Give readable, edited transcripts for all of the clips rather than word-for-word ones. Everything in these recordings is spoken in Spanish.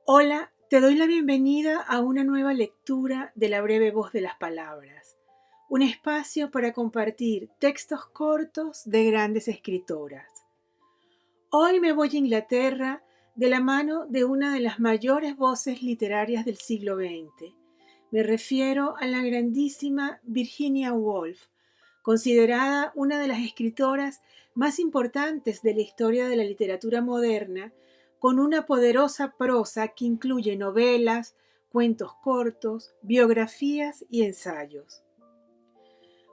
Hola, te doy la bienvenida a una nueva lectura de La breve voz de las palabras, un espacio para compartir textos cortos de grandes escritoras. Hoy me voy a Inglaterra de la mano de una de las mayores voces literarias del siglo XX. Me refiero a la grandísima Virginia Woolf, considerada una de las escritoras más importantes de la historia de la literatura moderna, con una poderosa prosa que incluye novelas, cuentos cortos, biografías y ensayos.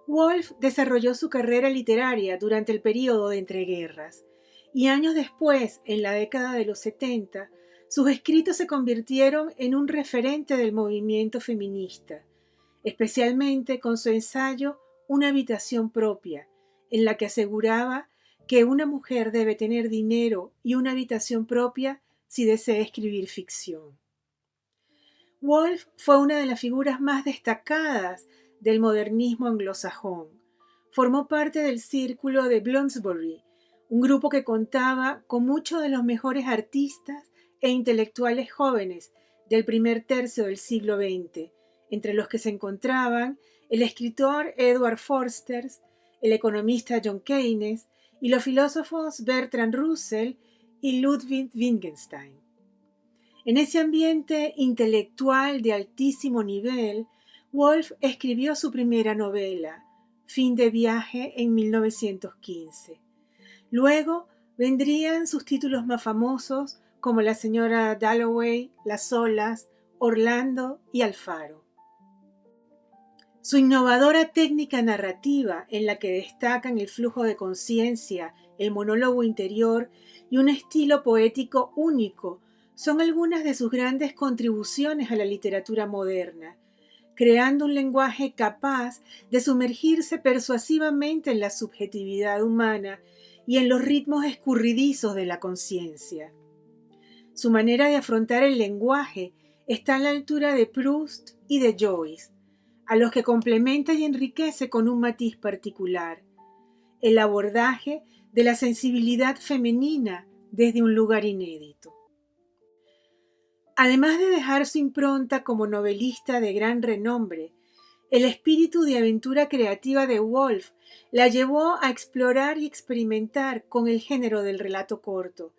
Woolf desarrolló su carrera literaria durante el período de entreguerras, y años después, en la década de los 70, sus escritos se convirtieron en un referente del movimiento feminista, especialmente con su ensayo Una habitación propia, en la que aseguraba que una mujer debe tener dinero y una habitación propia si desea escribir ficción. Woolf fue una de las figuras más destacadas del modernismo anglosajón. Formó parte del círculo de Bloomsbury, un grupo que contaba con muchos de los mejores artistas e intelectuales jóvenes del primer tercio del siglo XX, entre los que se encontraban el escritor Edward Forster, el economista John Keynes y los filósofos Bertrand Russell y Ludwig Wittgenstein. En ese ambiente intelectual de altísimo nivel, Woolf escribió su primera novela, Fin de viaje, en 1915. Luego vendrían sus títulos más famosos como La señora Dalloway, Las olas, Orlando y Alfaro. Su innovadora técnica narrativa, en la que destacan el flujo de conciencia, el monólogo interior y un estilo poético único, son algunas de sus grandes contribuciones a la literatura moderna, creando un lenguaje capaz de sumergirse persuasivamente en la subjetividad humana y en los ritmos escurridizos de la conciencia. Su manera de afrontar el lenguaje está a la altura de Proust y de Joyce, a los que complementa y enriquece con un matiz particular: el abordaje de la sensibilidad femenina desde un lugar inédito. Además de dejar su impronta como novelista de gran renombre, el espíritu de aventura creativa de Woolf la llevó a explorar y experimentar con el género del relato corto,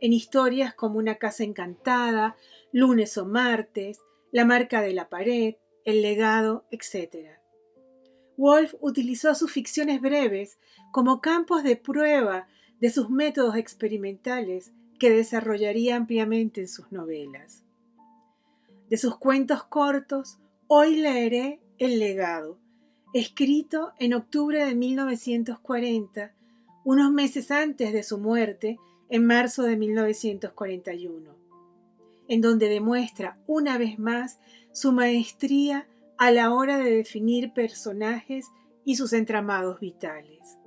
en historias como Una casa encantada, Lunes o martes, La marca de la pared, El legado, etc. Woolf utilizó sus ficciones breves como campos de prueba de sus métodos experimentales que desarrollaría ampliamente en sus novelas. De sus cuentos cortos, hoy leeré El legado, escrito en octubre de 1940, unos meses antes de su muerte, en marzo de 1941, en donde demuestra una vez más su maestría a la hora de definir personajes y sus entramados vitales.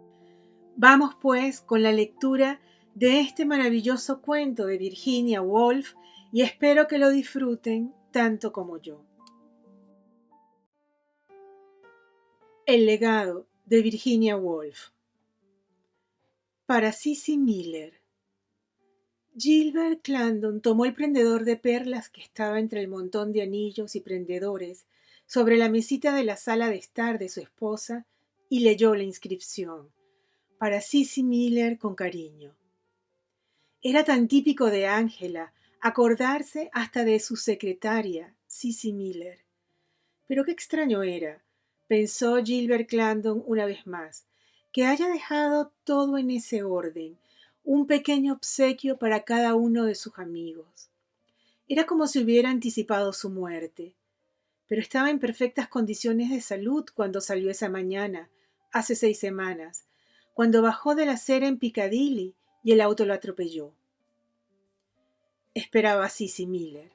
Vamos pues con la lectura de este maravilloso cuento de Virginia Woolf y espero que lo disfruten tanto como yo. El legado de Virginia Woolf. Para Cissy Miller. Gilbert Clarendon tomó el prendedor de perlas que estaba entre el montón de anillos y prendedores sobre la mesita de la sala de estar de su esposa y leyó la inscripción: para Cissy Miller, con cariño. Era tan típico de Angela acordarse hasta de su secretaria, Cissy Miller. Pero qué extraño era, pensó Gilbert Clarendon una vez más, que haya dejado todo en ese orden, un pequeño obsequio para cada uno de sus amigos. Era como si hubiera anticipado su muerte. Pero estaba en perfectas condiciones de salud cuando salió esa mañana, hace 6 semanas, cuando bajó de la acera en Piccadilly y el auto lo atropelló. Esperaba a Cissy Miller.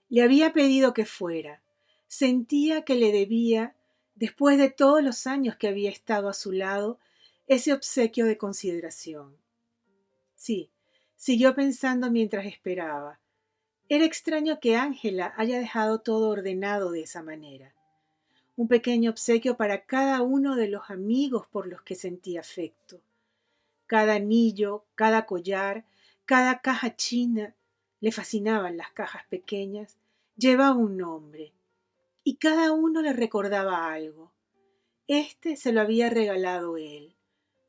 Le había pedido que fuera. Sentía que le debía, después de todos los años que había estado a su lado, ese obsequio de consideración. Sí, siguió pensando mientras esperaba. Era extraño que Angela haya dejado todo ordenado de esa manera. Un pequeño obsequio para cada uno de los amigos por los que sentía afecto. Cada anillo, cada collar, cada caja china, Le fascinaban las cajas pequeñas, llevaba un nombre, y cada uno le recordaba algo. Este se lo había regalado él.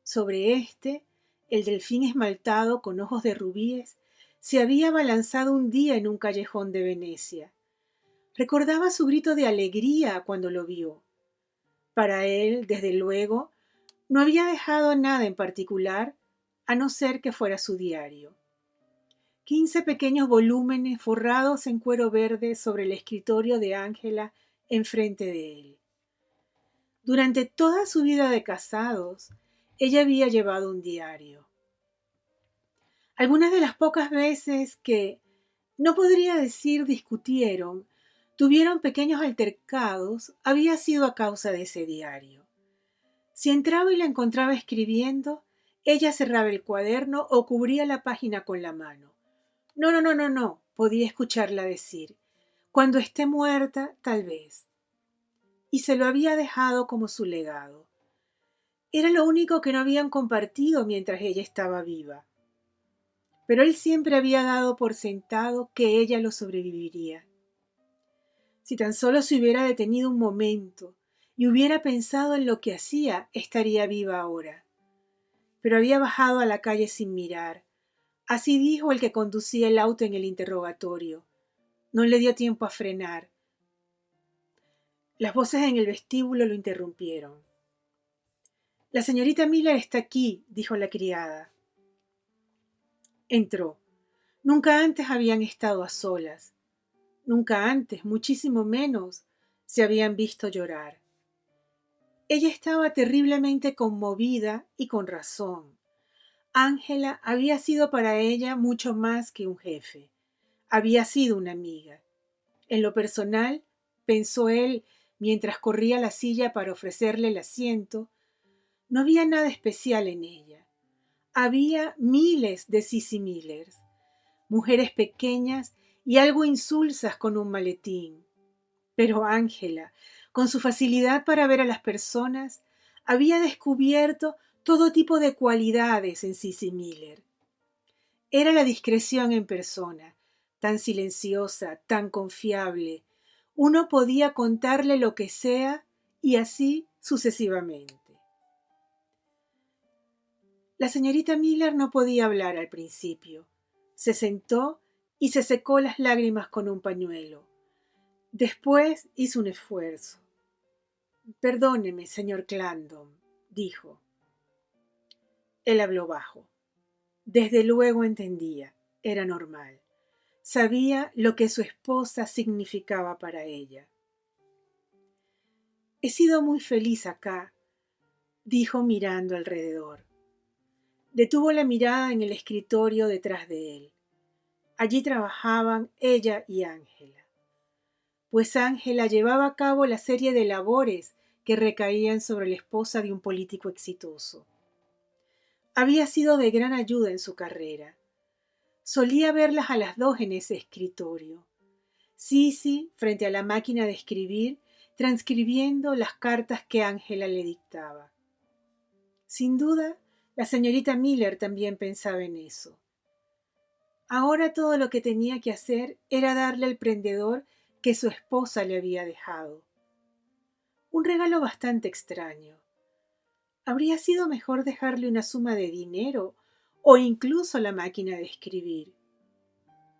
Sobre este, el delfín esmaltado con ojos de rubíes se había abalanzado un día en un callejón de Venecia. Recordaba su grito de alegría cuando lo vio. Para él, desde luego, no había dejado nada en particular, a no ser que fuera su diario. 15 pequeños volúmenes forrados en cuero verde sobre el escritorio de Ángela enfrente de él. Durante toda su vida de casados, ella había llevado un diario. Algunas de las pocas veces que, no podría decir discutieron, tuvieron pequeños altercados, había sido a causa de ese diario. Si entraba y la encontraba escribiendo, ella cerraba el cuaderno o cubría la página con la mano. No, podía escucharla decir. Cuando esté muerta, tal vez. Y se lo había dejado como su legado. Era lo único que no habían compartido mientras ella estaba viva. Pero él siempre había dado por sentado que ella lo sobreviviría. Si tan solo se hubiera detenido un momento y hubiera pensado en lo que hacía, estaría viva ahora. Pero había bajado a la calle sin mirar. Así dijo el que conducía el auto en el interrogatorio. No le dio tiempo a frenar. Las voces en el vestíbulo lo interrumpieron. La señorita Miller está aquí, dijo la criada. Entró. Nunca antes habían estado a solas. Nunca antes, muchísimo menos, se habían visto llorar. Ella estaba terriblemente conmovida y con razón. Ángela había sido para ella mucho más que un jefe. Había sido una amiga. En lo personal, pensó él mientras corría a la silla para ofrecerle el asiento, no había nada especial en ella. Había miles de Sissy Millers, mujeres pequeñas y algo insulsas con un maletín. Pero Ángela, con su facilidad para ver a las personas, había descubierto todo tipo de cualidades en Sissy Miller. Era la discreción en persona, tan silenciosa, tan confiable. Uno podía contarle lo que sea y así sucesivamente. La señorita Miller no podía hablar al principio. Se sentó y se secó las lágrimas con un pañuelo. Después hizo un esfuerzo. Perdóneme, señor Clarendon, dijo. Él habló bajo. Desde luego entendía, era normal. Sabía lo que su esposa significaba para ella. He sido muy feliz acá, dijo mirando alrededor. Detuvo la mirada en el escritorio detrás de él. Allí trabajaban ella y Ángela. Pues Ángela llevaba a cabo la serie de labores que recaían sobre la esposa de un político exitoso. Había sido de gran ayuda en su carrera. Solía verlas a las dos en ese escritorio. Sissy frente a la máquina de escribir, transcribiendo las cartas que Ángela le dictaba. Sin duda, la señorita Miller también pensaba en eso. Ahora todo lo que tenía que hacer era darle el prendedor que su esposa le había dejado. Un regalo bastante extraño. Habría sido mejor dejarle una suma de dinero o incluso la máquina de escribir.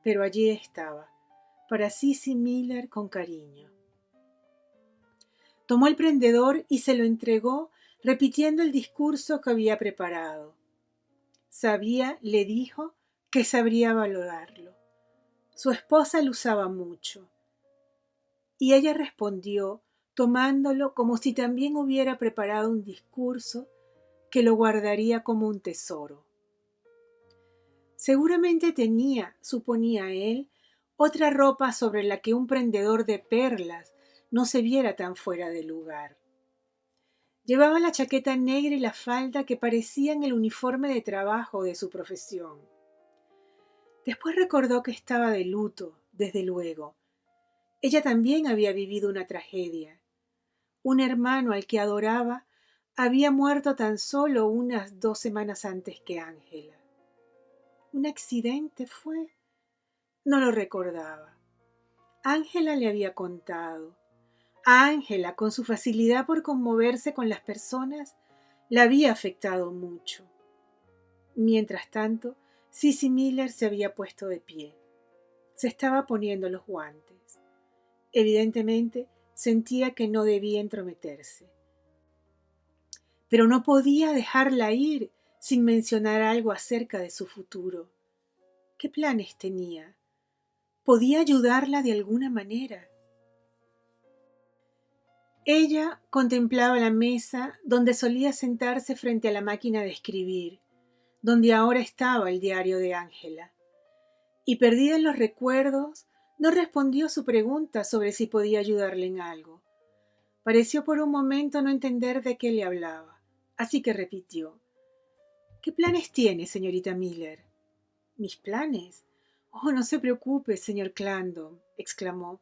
Pero allí estaba, para Sissy Miller con cariño. Tomó el prendedor y se lo entregó repitiendo el discurso que había preparado. Sabía, le dijo, que sabría valorarlo. Su esposa lo usaba mucho. Y ella respondió, tomándolo como si también hubiera preparado un discurso que lo guardaría como un tesoro. Seguramente tenía, suponía él, otra ropa sobre la que un prendedor de perlas no se viera tan fuera de lugar. Llevaba la chaqueta negra y la falda que parecían el uniforme de trabajo de su profesión. Después recordó que estaba de luto, desde luego. Ella también había vivido una tragedia. Un hermano al que adoraba había muerto tan solo unas 2 semanas antes que Ángela. ¿Un accidente fue? no lo recordaba. Ángela le había contado. A Ángela, con su facilidad por conmoverse con las personas, la había afectado mucho. Mientras tanto, Sissy Miller se había puesto de pie. Se estaba poniendo los guantes. Evidentemente, sentía que no debía entrometerse. Pero no podía dejarla ir sin mencionar algo acerca de su futuro. ¿Qué planes tenía? ¿Podía ayudarla de alguna manera? Ella contemplaba la mesa donde solía sentarse frente a la máquina de escribir, donde ahora estaba el diario de Ángela. Y perdida en los recuerdos, no respondió su pregunta sobre si podía ayudarle en algo. Pareció por un momento no entender de qué le hablaba, así que repitió: ¿Qué planes tiene, señorita Miller? ¿Mis planes? Oh, no se preocupe, señor Clarendon, exclamó.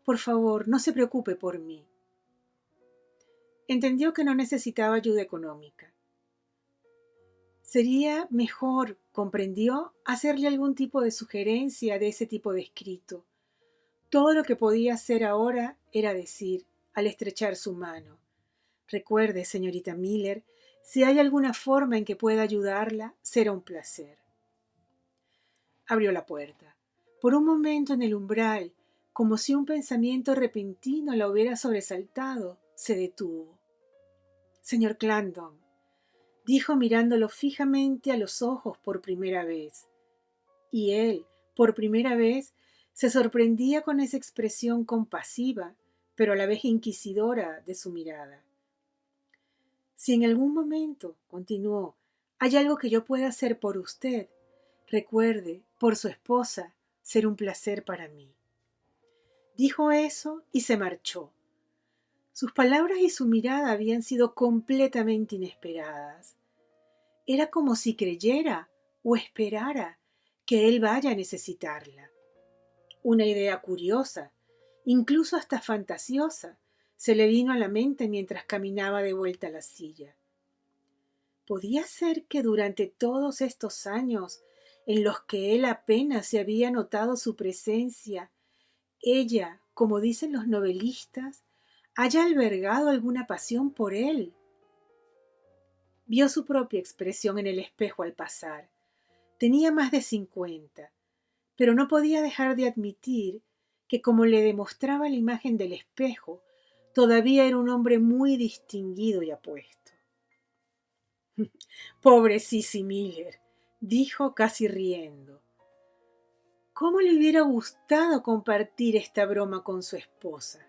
Por favor, no se preocupe por mí. Entendió que no necesitaba ayuda económica. Sería mejor, comprendió, hacerle algún tipo de sugerencia de ese tipo de escrito. Todo lo que podía hacer ahora era decir, al estrechar su mano: recuerde, señorita Miller, si hay alguna forma en que pueda ayudarla, será un placer. Abrió la puerta. Por un momento en el umbral, como si un pensamiento repentino la hubiera sobresaltado, se detuvo. Señor Clarendon, dijo mirándolo fijamente a los ojos por primera vez. Y él, por primera vez, se sorprendía con esa expresión compasiva, pero a la vez inquisidora de su mirada. Si en algún momento, continuó, hay algo que yo pueda hacer por usted, recuerde, por su esposa, será un placer para mí. Dijo eso y se marchó. Sus palabras y su mirada habían sido completamente inesperadas. Era como si creyera o esperara que él vaya a necesitarla. Una idea curiosa, incluso hasta fantasiosa, se le vino a la mente mientras caminaba de vuelta a la silla. ¿Podía ser que durante todos estos años en los que él apenas se había notado su presencia, ella, como dicen los novelistas, haya albergado alguna pasión por él? Vio su propia expresión en el espejo al pasar. Tenía más de 50, pero no podía dejar de admitir que, como le demostraba la imagen del espejo, todavía era un hombre muy distinguido y apuesto. Pobre Sissy Miller, dijo casi riendo. ¿Cómo le hubiera gustado compartir esta broma con su esposa?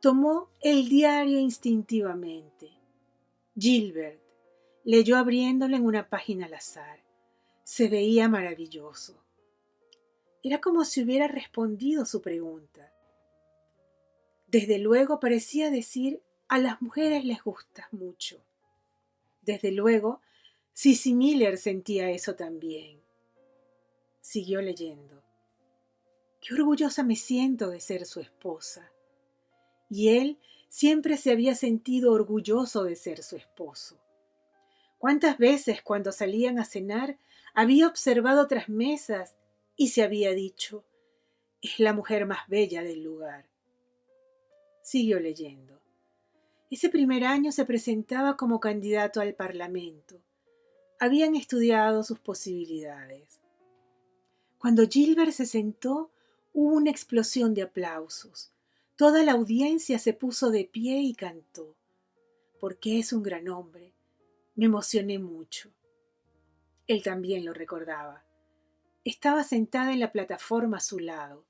Tomó el diario instintivamente. Gilbert leyó abriéndolo en una página al azar. Se veía maravilloso. Era como si hubiera respondido su pregunta. Desde luego parecía decir: a las mujeres les gustas mucho. Desde luego, Sissy Miller sentía eso también. Siguió leyendo. Qué orgullosa me siento de ser su esposa. Y él siempre se había sentido orgulloso de ser su esposo. ¿Cuántas veces cuando salían a cenar había observado otras mesas y se había dicho: es la mujer más bella del lugar? Siguió leyendo. Ese primer año se presentaba como candidato al Parlamento. Habían estudiado sus posibilidades. Cuando Gilbert se sentó, hubo una explosión de aplausos. Toda la audiencia se puso de pie y cantó. Porque es un gran hombre. Me emocioné mucho. Él también lo recordaba. Estaba sentada en la plataforma a su lado.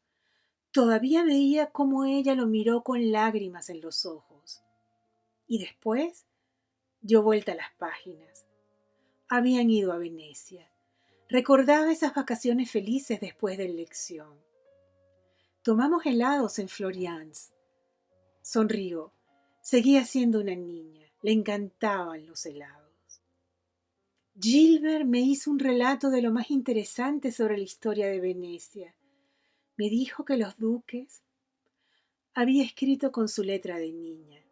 Todavía veía cómo ella lo miró con lágrimas en los ojos. Y después dio vuelta a las páginas. Habían ido a Venecia. Recordaba esas vacaciones felices después de la elección. Tomamos helados en Florian's. Sonrió. Seguía siendo una niña. Le encantaban los helados. Gilbert me hizo un relato de lo más interesante sobre la historia de Venecia. Me dijo que los duques... Había escrito con su letra de niña.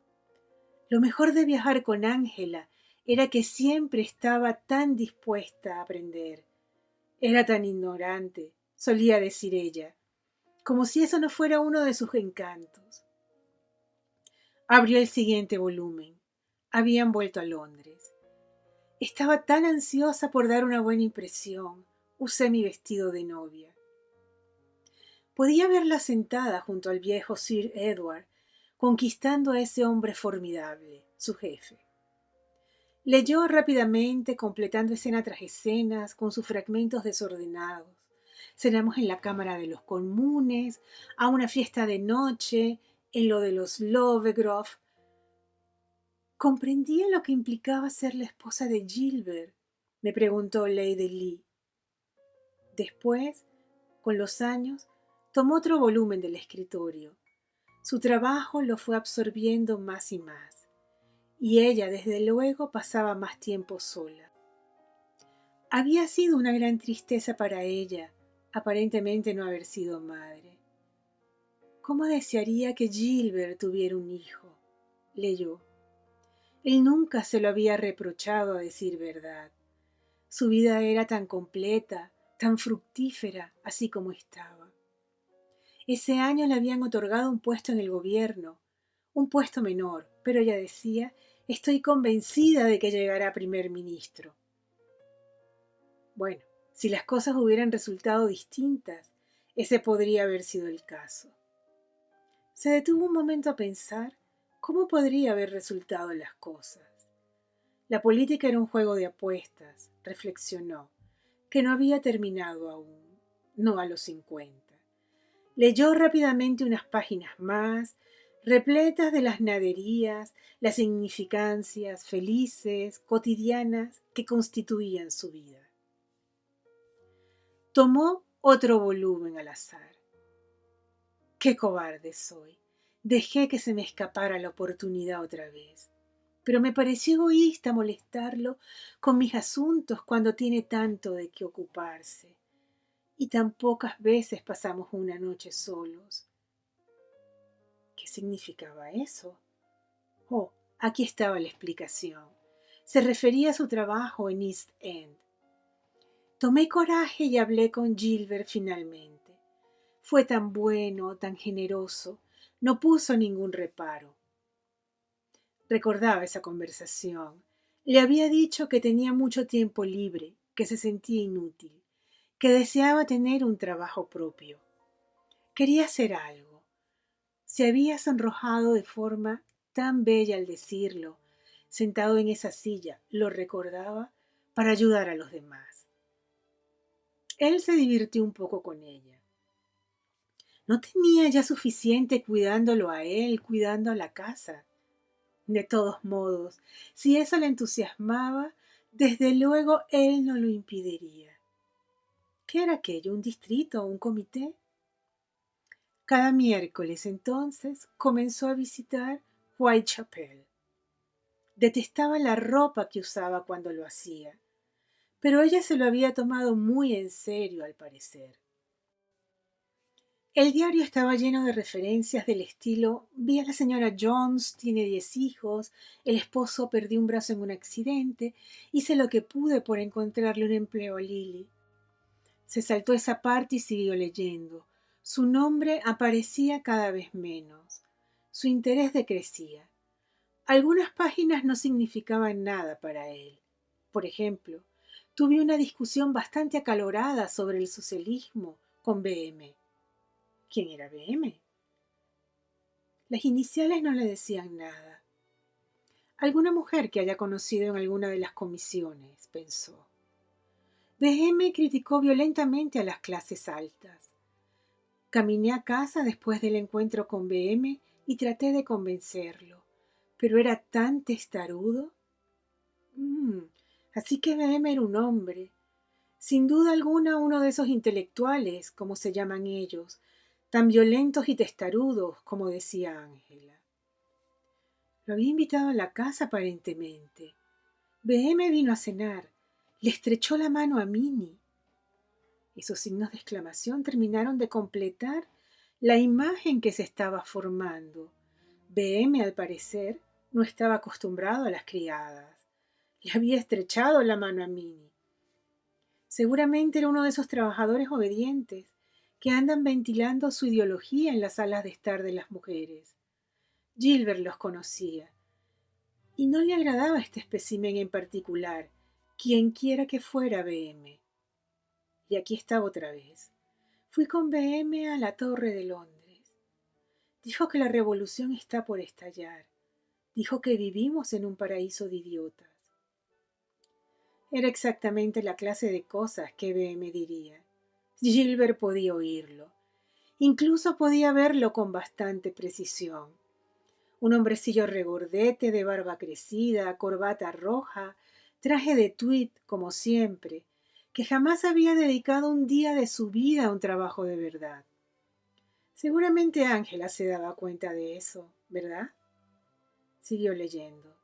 Lo mejor de viajar con Ángela era que siempre estaba tan dispuesta a aprender. Era tan ignorante, solía decir ella, como si eso no fuera uno de sus encantos. Abrió el siguiente volumen. Habían vuelto a Londres. Estaba tan ansiosa por dar una buena impresión. Usé mi vestido de novia. Podía verla sentada junto al viejo Sir Edward, conquistando a ese hombre formidable, su jefe. Leyó rápidamente, completando escena tras escena, con sus fragmentos desordenados. Cenamos en la Cámara de los Comunes, a una fiesta de noche, en lo de los Lovegrove. ¿Comprendía lo que implicaba ser la esposa de Gilbert?, me preguntó Lady Lee. Después, con los años, tomó otro volumen del escritorio. Su trabajo lo fue absorbiendo más y más, y ella, desde luego, pasaba más tiempo sola. Había sido una gran tristeza para ella, aparentemente no haber sido madre. ¿Cómo desearía que Gilbert tuviera un hijo?, leyó. Él nunca se lo había reprochado, a decir verdad. Su vida era tan completa, tan fructífera, así como estaba. Ese año le habían otorgado un puesto en el gobierno, un puesto menor, pero ella decía, estoy convencida de que llegará primer ministro. Bueno, si las cosas hubieran resultado distintas, ese podría haber sido el caso. Se detuvo un momento a pensar cómo podría haber resultado las cosas. La política era un juego de apuestas, reflexionó, que no había terminado aún, no a los 50. Leyó rápidamente unas páginas más, repletas de las naderías, las significancias felices, cotidianas, que constituían su vida. Tomó otro volumen al azar. ¡Qué cobarde soy! Dejé que se me escapara la oportunidad otra vez. Pero me pareció egoísta molestarlo con mis asuntos cuando tiene tanto de qué ocuparse. Y tan pocas veces pasamos una noche solos. ¿Qué significaba eso? Oh, aquí estaba la explicación. Se refería a su trabajo en East End. Tomé coraje y hablé con Gilbert finalmente. Fue tan bueno, tan generoso, no puso ningún reparo. Recordaba esa conversación. Le había dicho que tenía mucho tiempo libre, que se sentía inútil, que deseaba tener un trabajo propio. Quería hacer algo. Se había sonrojado de forma tan bella al decirlo. Sentado en esa silla, lo recordaba para ayudar a los demás. Él se divirtió un poco con ella. ¿No tenía ya suficiente cuidándolo a él, cuidando a la casa? De todos modos, si eso le entusiasmaba, desde luego él no lo impediría. ¿Qué era aquello? ¿Un distrito o un comité? Cada miércoles, entonces, comenzó a visitar Whitechapel. Detestaba la ropa que usaba cuando lo hacía, pero ella se lo había tomado muy en serio, al parecer. El diario estaba lleno de referencias del estilo: vi a la señora Jones, tiene 10 hijos, el esposo perdió un brazo en un accidente, hice lo que pude por encontrarle un empleo a Lily. Se saltó esa parte y siguió leyendo. Su nombre aparecía cada vez menos. Su interés decrecía. Algunas páginas no significaban nada para él. Por ejemplo, tuve una discusión bastante acalorada sobre el socialismo con B.M. ¿Quién era B.M.? Las iniciales no le decían nada. Alguna mujer que haya conocido en alguna de las comisiones, pensó. B.M. criticó violentamente a las clases altas. Caminé a casa después del encuentro con B.M. y traté de convencerlo, pero era tan testarudo. Así que B.M. era un hombre. Sin duda alguna uno de esos intelectuales, como se llaman ellos, tan violentos y testarudos, como decía Ángela. Lo había invitado a la casa, aparentemente. B.M. vino a cenar. Le estrechó la mano a Minnie. Esos signos de exclamación terminaron de completar la imagen que se estaba formando. B.M., al parecer, no estaba acostumbrado a las criadas. Le había estrechado la mano a Minnie. Seguramente era uno de esos trabajadores obedientes que andan ventilando su ideología en las salas de estar de las mujeres. Gilbert los conocía, y no le agradaba este espécimen en particular, quienquiera que fuera BM. Y aquí estaba otra vez. Fui con BM a la Torre de Londres. Dijo que la revolución está por estallar. Dijo que vivimos en un paraíso de idiotas. Era exactamente la clase de cosas que BM diría. Gilbert podía oírlo. Incluso podía verlo con bastante precisión. Un hombrecillo regordete, de barba crecida, corbata roja, traje de tweed, como siempre, que jamás había dedicado un día de su vida a un trabajo de verdad. Seguramente Ángela se daba cuenta de eso, ¿verdad? Siguió leyendo.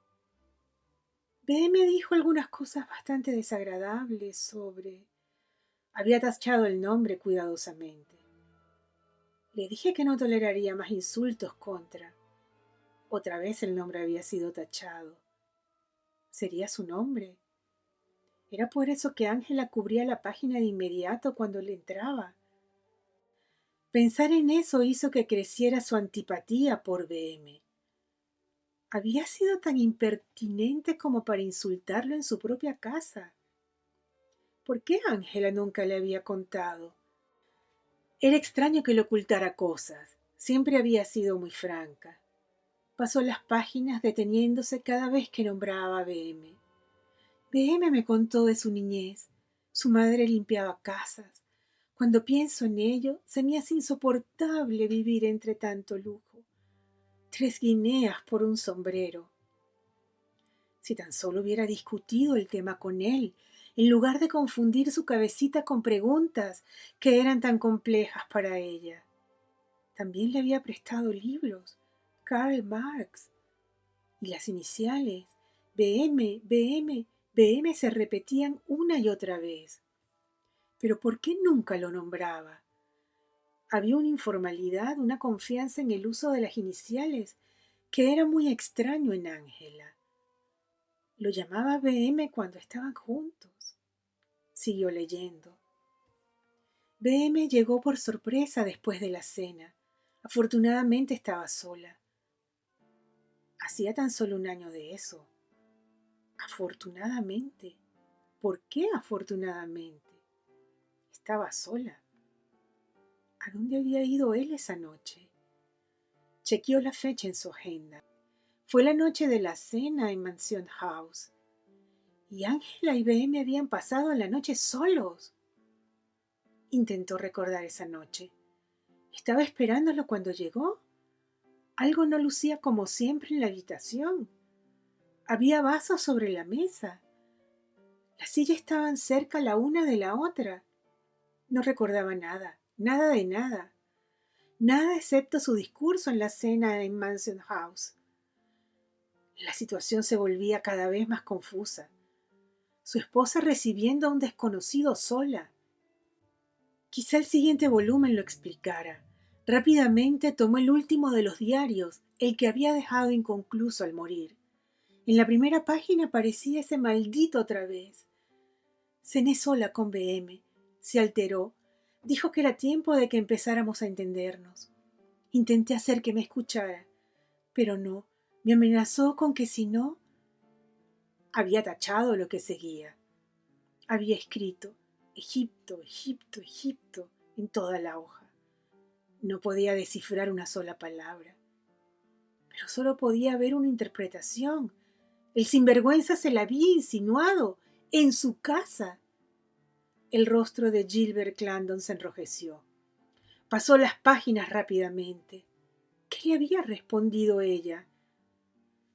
BM dijo algunas cosas bastante desagradables sobre... Había tachado el nombre cuidadosamente. Le dije que no toleraría más insultos contra... Otra vez el nombre había sido tachado. ¿Sería su nombre? Era por eso que Ángela cubría la página de inmediato cuando le entraba. Pensar en eso hizo que creciera su antipatía por BM. Había sido tan impertinente como para insultarlo en su propia casa. ¿Por qué Ángela nunca le había contado? Era extraño que le ocultara cosas. Siempre había sido muy franca. Pasó las páginas deteniéndose cada vez que nombraba a BM. BM me contó de su niñez. Su madre limpiaba casas. Cuando pienso en ello, se me hace insoportable vivir entre tanto lujo. 3 guineas por un sombrero. Si tan solo hubiera discutido el tema con él, en lugar de confundir su cabecita con preguntas que eran tan complejas para ella. También le había prestado libros, Karl Marx, y las iniciales, BM, BM, BM se repetían una y otra vez. Pero ¿por qué nunca lo nombraba? Había una informalidad, una confianza en el uso de las iniciales que era muy extraño en Ángela. Lo llamaba BM cuando estaban juntos. Siguió leyendo. BM llegó por sorpresa después de la cena. Afortunadamente estaba sola. Hacía tan solo 1 año de eso. Afortunadamente. ¿Por qué afortunadamente? Estaba sola. ¿A dónde había ido él esa noche? Chequeó la fecha en su agenda. Fue la noche de la cena en Mansion House. Y Ángela y BM habían pasado la noche solos. Intentó recordar esa noche. ¿Estaba esperándolo cuando llegó? Algo no lucía como siempre en la habitación. Había vasos sobre la mesa. Las sillas estaban cerca la una de la otra. No recordaba nada, nada de nada. Nada excepto su discurso en la cena en Mansion House. La situación se volvía cada vez más confusa. Su esposa recibiendo a un desconocido sola. Quizá el siguiente volumen lo explicara. Rápidamente tomó el último de los diarios, el que había dejado inconcluso al morir. En la primera página aparecía ese maldito otra vez. Cené sola con BM. Se alteró. Dijo que era tiempo de que empezáramos a entendernos. Intenté hacer que me escuchara, pero no. Me amenazó con que si no... Había tachado lo que seguía. Había escrito Egipto, Egipto, Egipto en toda la hoja. No podía descifrar una sola palabra. Pero solo podía ver una interpretación. El sinvergüenza se la había insinuado en su casa. El rostro de Gilbert Clandon se enrojeció. Pasó las páginas rápidamente. ¿Qué le había respondido ella?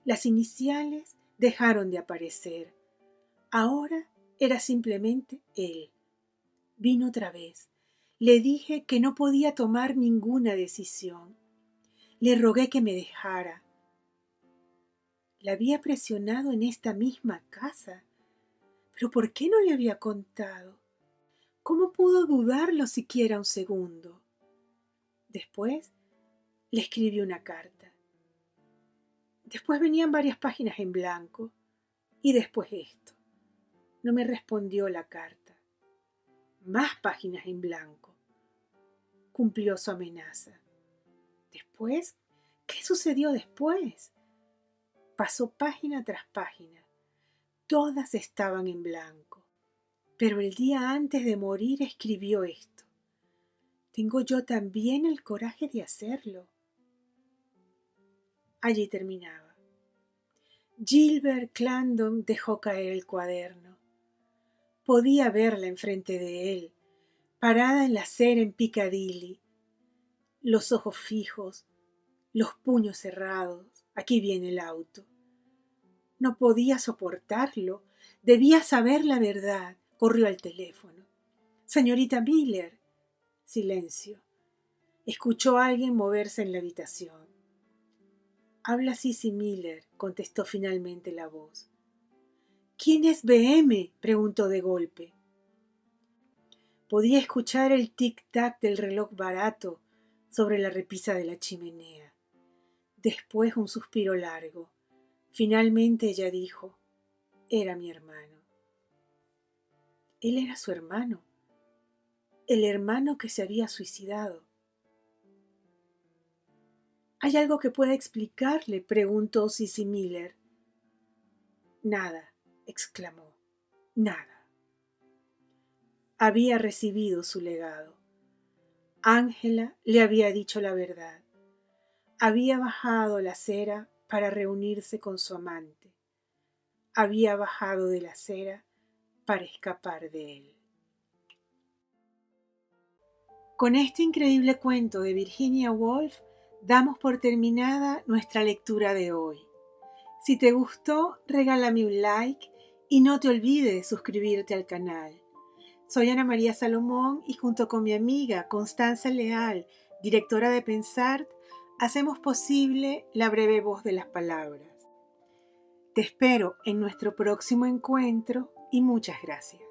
Las iniciales dejaron de aparecer. Ahora era simplemente él. Vino otra vez. Le dije que no podía tomar ninguna decisión. Le rogué que me dejara. La había presionado en esta misma casa. ¿Pero por qué no le había contado? ¿Cómo pudo dudarlo siquiera un segundo? Después le escribí una carta. Después venían varias páginas en blanco. Y después esto. No me respondió la carta. más páginas en blanco. Cumplió su amenaza. Después, ¿qué sucedió después? Pasó página tras página. Todas estaban en blanco. Pero el día antes de morir escribió esto. ¿Tengo yo también el coraje de hacerlo? Allí terminaba. Gilbert Clarendon dejó caer el cuaderno. Podía verla enfrente de él, parada en la acera en Piccadilly, los ojos fijos, los puños cerrados. Aquí viene el auto. No podía soportarlo. Debía saber la verdad. Corrió al teléfono. Señorita Miller. Silencio. Escuchó a alguien moverse en la habitación. Habla Cissy Miller, contestó finalmente la voz. ¿Quién es BM? Preguntó de golpe. Podía escuchar el tic-tac del reloj barato sobre la repisa de la chimenea. Después un suspiro largo. Finalmente ella dijo, era mi hermano. Él era su hermano, el hermano que se había suicidado. ¿Hay algo que pueda explicarle?, preguntó Cissy Miller. Nada, exclamó, nada. Había recibido su legado. Ángela le había dicho la verdad. Había bajado la acera para reunirse con su amante. Había bajado de la acera para escapar de él. Con este increíble cuento de Virginia Woolf, damos por terminada nuestra lectura de hoy. Si te gustó, regálame un like y no te olvides suscribirte al canal. Soy Ana María Salomón y junto con mi amiga Constanza Leal, directora de Pensart, hacemos posible la breve voz de las palabras. Te espero en nuestro próximo encuentro y muchas gracias.